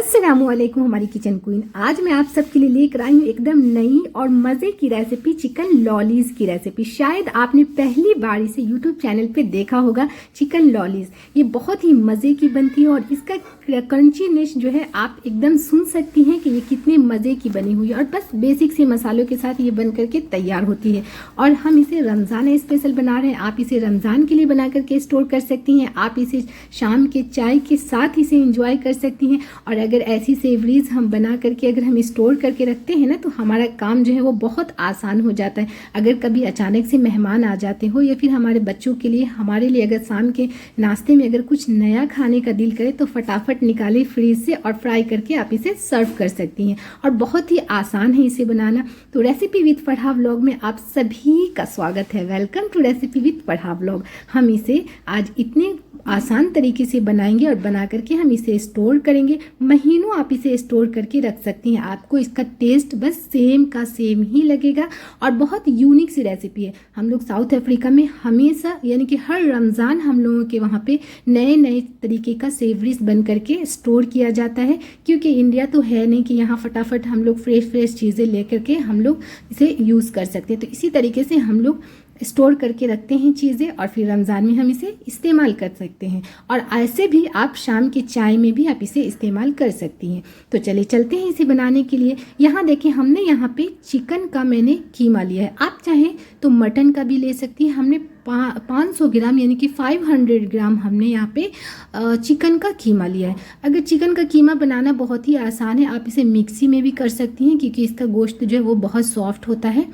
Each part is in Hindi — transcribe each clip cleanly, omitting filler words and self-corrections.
अस्सलामुअलैकुम हमारी किचन क्वीन। आज मैं आप सबके लिए लेकर आई हूँ एकदम नई और मज़े की रेसिपी, चिकन लॉलीज की रेसिपी। शायद आपने पहली बार इसे यूट्यूब चैनल पे देखा होगा, चिकन लॉलीज। ये बहुत ही मज़े की बनती है और इसका क्रंचीनेस जो है आप एकदम सुन सकती हैं कि ये कितने मज़े की बनी हुई है। और बस बेसिक से मसालों के साथ ये बन करके तैयार होती है। और हम इसे रमज़ान स्पेशल बना रहे हैं। आप इसे रमज़ान के लिए बना करके स्टोर कर सकती हैं। आप इसे शाम के चाय के साथ इसे इंजॉय कर सकती हैं। और अगर ऐसी सेवरीज हम बना करके अगर हम स्टोर करके रखते हैं ना, तो हमारा काम जो है वो बहुत आसान हो जाता है। अगर कभी अचानक से मेहमान आ जाते हो या फिर हमारे बच्चों के लिए, हमारे लिए अगर शाम के नाश्ते में अगर कुछ नया खाने का दिल करे तो फटाफट निकाले फ्रीज से और फ्राई करके आप इसे सर्व कर सकती हैं। और बहुत ही आसान है इसे बनाना। तो रेसिपी विद पढ़ा व्लॉग में आप सभी का स्वागत है। वेलकम टू रेसिपी विद पढ़ा व्लॉग। हम इसे आज इतने आसान तरीके से बनाएंगे और बना करके हम इसे स्टोर करेंगे। महीनों आप इसे स्टोर करके रख सकती हैं। आपको इसका टेस्ट बस सेम का सेम ही लगेगा। और बहुत यूनिक सी रेसिपी है। हम लोग साउथ अफ्रीका में हमेशा यानी कि हर रमज़ान हम लोगों के वहाँ पे नए नए तरीके का सेवरीज बन करके स्टोर किया जाता है। क्योंकि इंडिया तो है नहीं कि यहाँ फटाफट हम लोग फ्रेश चीज़ें ले करके हम लोग इसे यूज़ कर सकते हैं। तो इसी तरीके से हम लोग स्टोर करके रखते हैं चीज़ें और फिर रमज़ान में हम इसे इस्तेमाल कर सकते हैं। और ऐसे भी आप शाम की चाय में भी आप इसे इस्तेमाल कर सकती हैं। तो चलिए चलते हैं इसे बनाने के लिए। यहाँ देखिए, हमने यहाँ पे चिकन का मैंने कीमा लिया है। आप चाहें तो मटन का भी ले सकती हैं। हमने 500 ग्राम यानी कि 500 ग्राम हमने यहाँ पे चिकन का कीमा लिया है। अगर चिकन का कीमा बनाना बहुत ही आसान है, आप इसे मिक्सी में भी कर सकती हैं क्योंकि इसका गोश्त जो है वो बहुत सॉफ्ट होता है।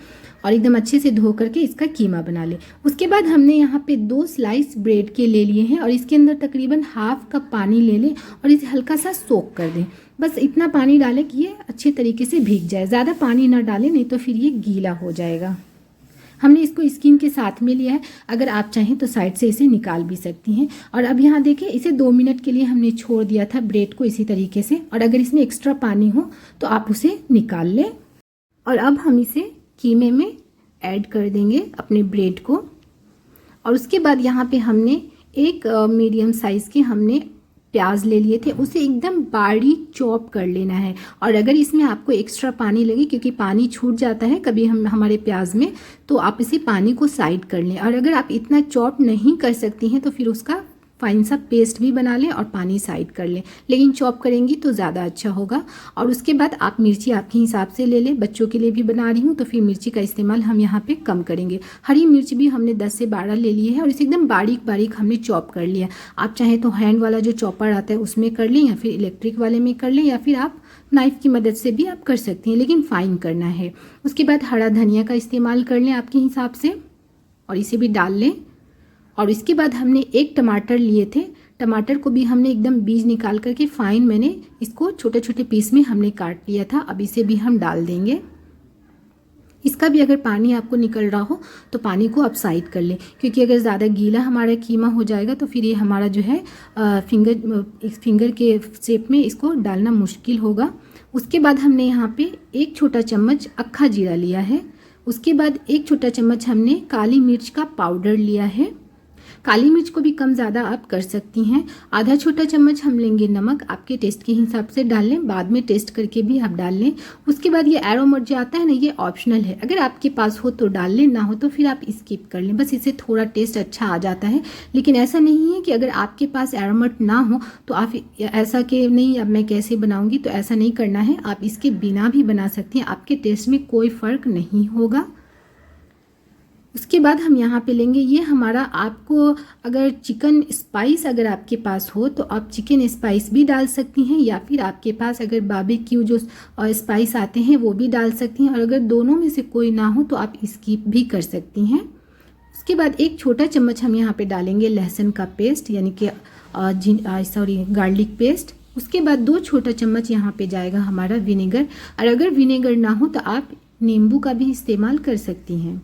और एकदम अच्छे से धो करके इसका कीमा बना ले। उसके बाद हमने यहाँ पे 2 स्लाइस ब्रेड के ले लिए हैं और इसके अंदर तकरीबन ½ कप पानी ले लें और इसे हल्का सा सोक कर दें। बस इतना पानी डालें कि ये अच्छे तरीके से भीग जाए। ज़्यादा पानी ना डालें, नहीं तो फिर ये गीला हो जाएगा। हमने इसको स्किन के साथ में लिया है। अगर आप चाहें तो साइड से इसे निकाल भी सकती हैं। और अब यहाँ देखिए, इसे 2 मिनट के लिए हमने छोड़ दिया था ब्रेड को इसी तरीके से। और अगर इसमें एक्स्ट्रा पानी हो तो आप उसे निकाल लें। और अब हम इसे कीमे में ऐड कर देंगे अपने ब्रेड को। और उसके बाद यहाँ पे हमने एक मीडियम साइज़ के हमने प्याज ले लिए थे, उसे एकदम बारीक चॉप कर लेना है। और अगर इसमें आपको एक्स्ट्रा पानी लगे, क्योंकि पानी छूट जाता है कभी हमारे प्याज में, तो आप इसे पानी को साइड कर लें। और अगर आप इतना चॉप नहीं कर सकती हैं तो फिर उसका फाइन सा पेस्ट भी बना लें और पानी साइड कर लें। लेकिन चॉप करेंगी तो ज़्यादा अच्छा होगा। और उसके बाद आप मिर्ची आपके हिसाब से ले लें। बच्चों के लिए भी बना रही हूँ तो फिर मिर्ची का इस्तेमाल हम यहाँ पे कम करेंगे। हरी मिर्च भी हमने 10 से 12 ले लिए है और इसे एकदम बारीक बारीक हमने चॉप कर लिया। आप चाहें तो हैंड वाला जो चॉपर आता है उसमें कर लें या फिर इलेक्ट्रिक वाले में कर लें या फिर आप नाइफ़ की मदद से भी आप कर सकती हैं, लेकिन फाइन करना है। उसके बाद हरा धनिया का इस्तेमाल कर लें आपके हिसाब से और इसे भी डाल लें। और इसके बाद हमने 1 टमाटर लिए थे। टमाटर को भी हमने एकदम बीज निकाल करके फाइन मैंने इसको छोटे छोटे पीस में हमने काट लिया था। अब इसे भी हम डाल देंगे। इसका भी अगर पानी आपको निकल रहा हो तो पानी को आप साइड कर लें, क्योंकि अगर ज़्यादा गीला हमारा कीमा हो जाएगा तो फिर ये हमारा जो है फिंगर के शेप में इसको डालना मुश्किल होगा। उसके बाद हमने यहाँ पे 1 छोटा चम्मच अक्खा जीरा लिया है। उसके बाद 1 छोटा चम्मच हमने काली मिर्च का पाउडर लिया है। काली मिर्च को भी कम ज़्यादा आप कर सकती हैं। आधा छोटा चम्मच हम लेंगे नमक, आपके टेस्ट के हिसाब से डाल लें, बाद में टेस्ट करके भी आप डाल लें। उसके बाद ये एरोमेट जो आता है ना, ये ऑप्शनल है। अगर आपके पास हो तो डाल लें, ना हो तो फिर आप स्किप कर लें। बस इससे थोड़ा टेस्ट अच्छा आ जाता है। लेकिन ऐसा नहीं है कि अगर आपके पास एरोमेट ना हो तो आप ऐसा कि नहीं अब मैं कैसे बनाऊँगी, तो ऐसा नहीं करना है। आप इसके बिना भी बना सकती हैं, आपके टेस्ट में कोई फ़र्क नहीं होगा। उसके बाद हम यहाँ पे लेंगे ये हमारा, आपको अगर चिकन स्पाइस अगर आपके पास हो तो आप चिकन स्पाइस भी डाल सकती हैं, या फिर आपके पास अगर बारबेक्यू जो स्पाइस आते हैं वो भी डाल सकती हैं। और अगर दोनों में से कोई ना हो तो आप स्किप भी कर सकती हैं। उसके बाद 1 छोटा चम्मच हम यहाँ पे डालेंगे लहसुन का पेस्ट, यानी कि गार्लिक पेस्ट। उसके बाद 2 छोटा चम्मच यहाँ पे जाएगा हमारा विनेगर। और अगर विनेगर ना हो तो आप नींबू का भी इस्तेमाल कर सकती हैं।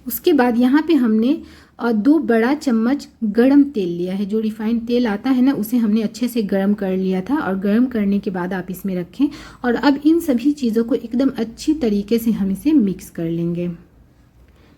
उसके बाद यहाँ पे हमने 2 बड़ा चम्मच गरम तेल लिया है। जो रिफाइंड तेल आता है ना, उसे हमने अच्छे से गरम कर लिया था। और गरम करने के बाद आप इसमें रखें। और अब इन सभी चीज़ों को एकदम अच्छी तरीके से हम इसे मिक्स कर लेंगे।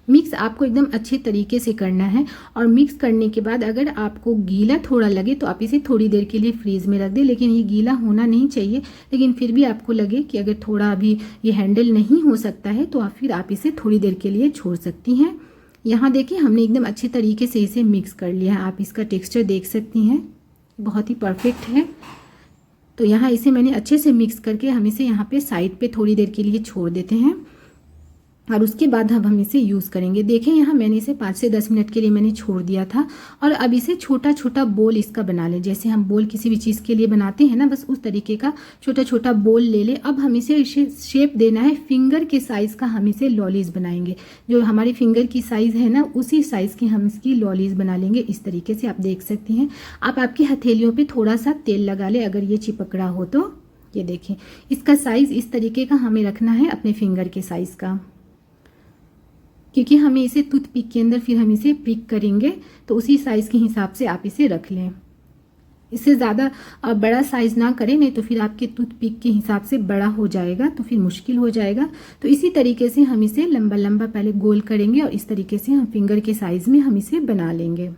मिक्स आपको एकदम अच्छे तरीके से करना है। और मिक्स करने के बाद अगर आपको गीला थोड़ा लगे तो आप इसे थोड़ी देर के लिए फ्रीज़ में रख दें, लेकिन ये गीला होना नहीं चाहिए। लेकिन फिर भी आपको लगे कि अगर थोड़ा अभी ये हैंडल नहीं हो सकता है तो फिर आप इसे थोड़ी देर के लिए छोड़ सकती हैं। यहाँ देखिए हमने एकदम अच्छे तरीके से इसे मिक्स कर लिया है। आप इसका टेक्स्चर देख सकती हैं, बहुत ही परफेक्ट है। तो यहाँ इसे मैंने अच्छे से मिक्स करके हम इसे यहाँ पे साइड पे थोड़ी देर के लिए छोड़ देते हैं और उसके बाद अब हम इसे यूज़ करेंगे। देखें यहाँ मैंने इसे 5 से 10 मिनट के लिए मैंने छोड़ दिया था। और अब इसे छोटा छोटा बोल इसका बना लें, जैसे हम बोल किसी भी चीज़ के लिए बनाते हैं ना, बस उस तरीके का छोटा छोटा बोल ले लें। अब हम इसे शेप देना है फिंगर के साइज़ का, हम इसे लॉलीज बनाएंगे। जो हमारी फिंगर की साइज़ है ना, उसी साइज़ की हम इसकी लॉलीज बना लेंगे। इस तरीके से आप देख सकती हैं। आप आपकी हथेलियों पर थोड़ा सा तेल लगा लें अगर ये चिपक रहा हो तो। ये देखें इसका साइज़ इस तरीके का हमें रखना है, अपने फिंगर के साइज़ का, क्योंकि हमें इसे टूथपिक के अंदर फिर हम इसे पिक करेंगे। तो उसी साइज़ के हिसाब से आप इसे रख लें। इससे ज़्यादा बड़ा साइज़ ना करें, नहीं तो फिर आपके टूथपिक के हिसाब से बड़ा हो जाएगा तो फिर मुश्किल हो जाएगा। तो इसी तरीके से हम इसे लंबा लंबा पहले गोल करेंगे और इस तरीके से हम फिंगर के साइज़ में हम इसे बना लेंगे।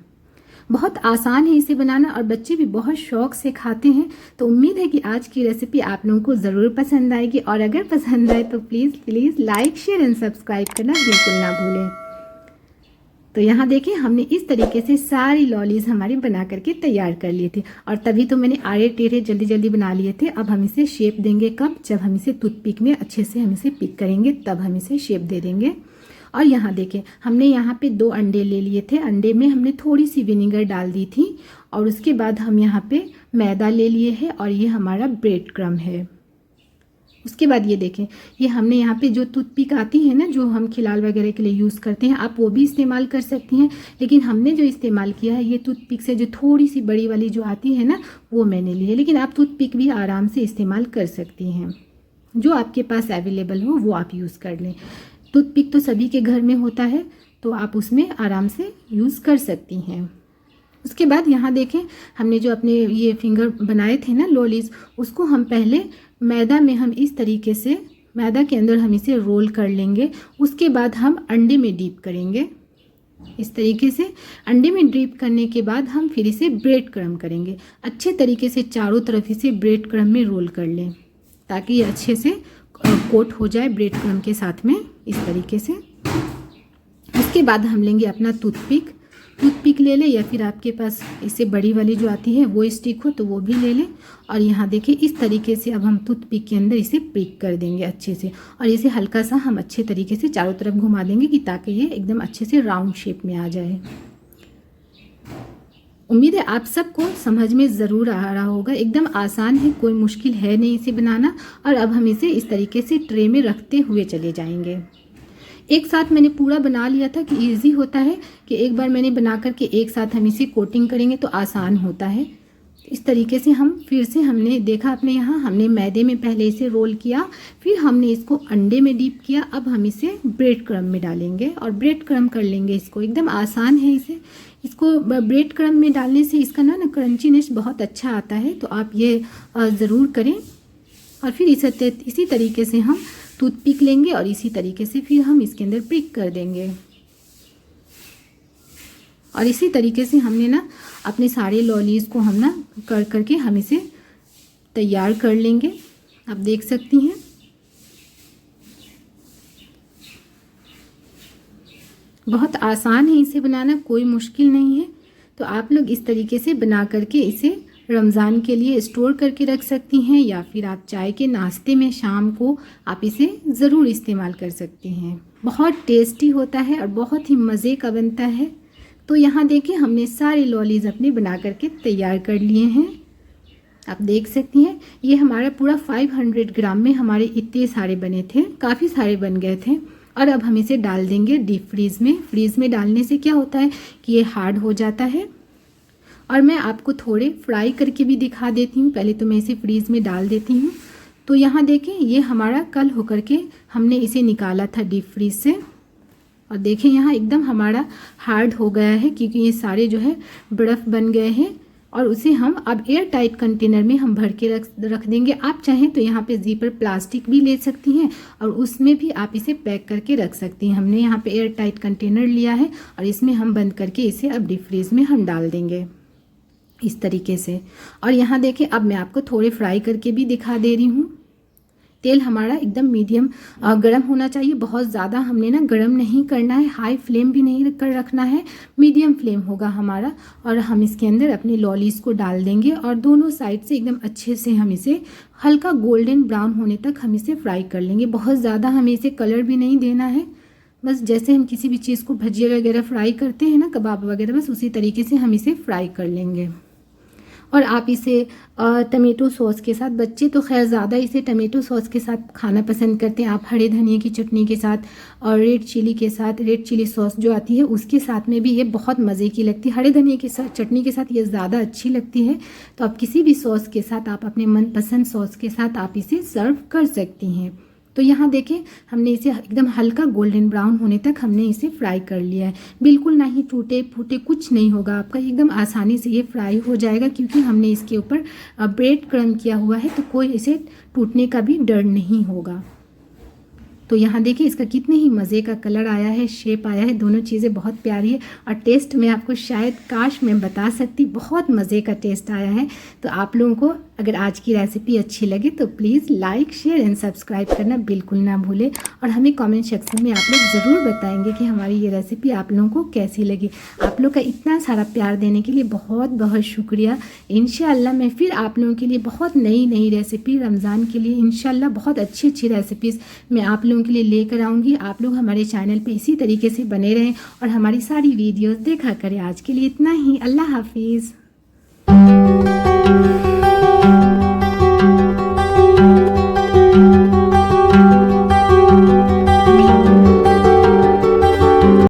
बहुत आसान है इसे बनाना और बच्चे भी बहुत शौक से खाते हैं। तो उम्मीद है कि आज की रेसिपी आप लोगों को ज़रूर पसंद आएगी। और अगर पसंद आए तो please like share and subscribe करना बिल्कुल ना भूलें। तो यहाँ देखिए हमने इस तरीके से सारी लॉलीज हमारी बना करके तैयार कर लिए थे और तभी तो मैंने आड़े टेढ़े जल्दी जल्दी बना लिए थे। अब हम इसे शेप देंगे कब, जब हम इसे टूथपिक में अच्छे से हम इसे पिक करेंगे तब हम इसे शेप दे देंगे। और यहाँ देखें हमने यहाँ पे 2 अंडे ले लिए थे। अंडे में हमने थोड़ी सी विनेगर डाल दी थी और उसके बाद हम यहाँ पे मैदा ले लिए हैं और ये हमारा ब्रेड क्रम्ब है। उसके बाद ये देखें ये हमने यहाँ पे जो टूथपिक आती है ना, जो हम खिलाल वगैरह के लिए यूज़ करते हैं, आप वो भी इस्तेमाल कर सकती हैं। लेकिन हमने जो इस्तेमाल किया है ये टूथपिक से जो थोड़ी सी बड़ी वाली जो आती है ना, वो मैंने ली है। लेकिन आप टूथपिक भी आराम से इस्तेमाल कर सकती हैं, जो आपके पास अवेलेबल हो वो आप यूज़ कर लें। टूथपिक तो सभी के घर में होता है तो आप उसमें आराम से यूज़ कर सकती हैं। उसके बाद यहाँ देखें हमने जो अपने ये फिंगर बनाए थे ना लॉलीज, उसको हम पहले मैदा में हम इस तरीके से मैदा के अंदर हम इसे रोल कर लेंगे। उसके बाद हम अंडे में डीप करेंगे। इस तरीके से अंडे में डीप करने के बाद हम फिर इसे ब्रेड क्रम्ब करेंगे। अच्छे तरीके से चारों तरफ इसे ब्रेड क्रम्ब में रोल कर लें ताकि ये अच्छे से कोट हो जाए ब्रेड क्रम्ब के साथ में, इस तरीके से। उसके बाद हम लेंगे अपना टूथपिक ले लें या फिर आपके पास इससे बड़ी वाली जो आती है वो स्टिक हो तो वो भी ले लें। और यहाँ देखिए इस तरीके से अब हम टूथपिक के अंदर इसे पिक कर देंगे अच्छे से और इसे हल्का सा हम अच्छे तरीके से चारों तरफ घुमा देंगे कि ताकि ये एकदम अच्छे से राउंड शेप में आ जाए। उम्मीद है आप सबको समझ में ज़रूर आ रहा होगा। एकदम आसान है, कोई मुश्किल है नहीं इसे बनाना। और अब हम इसे इस तरीके से ट्रे में रखते हुए चले जाएंगे। एक साथ मैंने पूरा बना लिया था कि इजी होता है कि एक बार मैंने बना करके एक साथ हम इसे कोटिंग करेंगे तो आसान होता है। इस तरीके से हम फिर से हमने देखा अपने यहाँ हमने मैदे में पहले इसे रोल किया, फिर हमने इसको अंडे में डीप किया। अब हम इसे ब्रेड क्रम्ब में डालेंगे और ब्रेड क्रम्ब कर लेंगे इसको। एकदम आसान है इसको ब्रेड क्रम्ब में डालने से इसका ना क्रंचीनेस बहुत अच्छा आता है। तो आप ये ज़रूर करें। और फिर इसी तरीके से हम टूथपिक लेंगे और इसी तरीके से फिर हम इसके अंदर पिक कर देंगे। और इसी तरीके से हमने ना अपने सारे लॉलीज को हम ना करके हम इसे तैयार कर लेंगे। आप देख सकती हैं बहुत आसान है इसे बनाना, कोई मुश्किल नहीं है। तो आप लोग इस तरीके से बना करके इसे रमज़ान के लिए स्टोर करके रख सकती हैं या फिर आप चाय के नाश्ते में शाम को आप इसे ज़रूर इस्तेमाल कर सकती हैं। बहुत टेस्टी होता है और बहुत ही मज़े का बनता है। तो यहाँ देखिए हमने सारे लॉलीज अपने बना करके तैयार कर लिए हैं। आप देख सकती हैं ये हमारा पूरा 500 ग्राम में हमारे इतने सारे बने थे, काफ़ी सारे बन गए थे। और अब हम इसे डाल देंगे डीप फ्रीज़ में। फ्रीज़ में डालने से क्या होता है कि ये हार्ड हो जाता है। और मैं आपको थोड़े फ्राई करके भी दिखा देती हूँ। पहले तो मैं इसे फ्रीज़ में डाल देती हूँ। तो यहाँ देखें ये हमारा कल होकर के हमने इसे निकाला था डीप फ्रीज से और देखें यहाँ एकदम हमारा हार्ड हो गया है क्योंकि ये सारे जो है बर्फ़ बन गए हैं और उसे हम अब एयर टाइट कंटेनर में हम भर के रख देंगे। आप चाहें तो यहाँ पे ज़िपर प्लास्टिक भी ले सकती हैं और उसमें भी आप इसे पैक करके रख सकती हैं। हमने यहाँ पे एयर टाइट कंटेनर लिया है और इसमें हम बंद करके इसे अब डीप फ्रीज में हम डाल देंगे इस तरीके से। और यहाँ देखें, अब मैं आपको थोड़े फ्राई करके भी दिखा दे रही हूँ। तेल हमारा एकदम मीडियम गरम होना चाहिए, बहुत ज़्यादा हमने ना गरम नहीं करना है, हाई फ्लेम भी नहीं कर रखना है, मीडियम फ्लेम होगा हमारा। और हम इसके अंदर अपने लॉलीज़ को डाल देंगे और दोनों साइड से एकदम अच्छे से हम इसे हल्का गोल्डन ब्राउन होने तक हम इसे फ्राई कर लेंगे। बहुत ज़्यादा हमें इसे कलर भी नहीं देना है, बस जैसे हम किसी भी चीज़ को भजिया वगैरह फ्राई करते हैं ना, कबाब वगैरह, बस उसी तरीके से हम इसे फ्राई कर लेंगे। और आप इसे टमेटो सॉस के साथ, बच्चे तो खैर ज़्यादा इसे टमेटो सॉस के साथ खाना पसंद करते हैं, आप हरे धनिया की चटनी के साथ और रेड चिली के साथ, रेड चिली सॉस जो आती है उसके साथ में भी ये बहुत मज़े की लगती है। हरे धनिया के साथ, चटनी के साथ ये ज़्यादा अच्छी लगती है। तो आप किसी भी सॉस के साथ, आप अपने मनपसंद सॉस के साथ आप इसे सर्व कर सकती हैं। तो यहाँ देखें, हमने इसे एकदम हल्का गोल्डन ब्राउन होने तक हमने इसे फ्राई कर लिया है। बिल्कुल ना ही टूटे फूटे कुछ नहीं होगा आपका, एकदम आसानी से ये फ्राई हो जाएगा क्योंकि हमने इसके ऊपर ब्रेड क्रम्ब किया हुआ है, तो कोई इसे टूटने का भी डर नहीं होगा। तो यहाँ देखिए इसका कितने ही मज़े का कलर आया है, शेप आया है, दोनों चीज़ें बहुत प्यारी है। और टेस्ट में आपको शायद काश मैं बता सकती, बहुत मज़े का टेस्ट आया है। तो आप लोगों को अगर आज की रेसिपी अच्छी लगे तो please like, share and subscribe करना बिल्कुल ना भूलें। और हमें कमेंट सेक्शन में आप लोग ज़रूर बताएंगे कि हमारी ये रेसिपी आप लोगों को कैसी लगी। आप लोग का इतना सारा प्यार देने के लिए बहुत बहुत शुक्रिया। इंशाअल्लाह मैं फिर आप लोगों के लिए बहुत नई रेसिपी रमज़ान के लिए इंशाअल्लाह बहुत अच्छी रेसिपीज़ मैं आप लोगों के लिए लेकर आऊँगी। आप लोग हमारे चैनल पे इसी तरीके से बने रहें और हमारी सारी वीडियोस देखा करें। आज के लिए इतना ही, अल्लाह हाफिज़।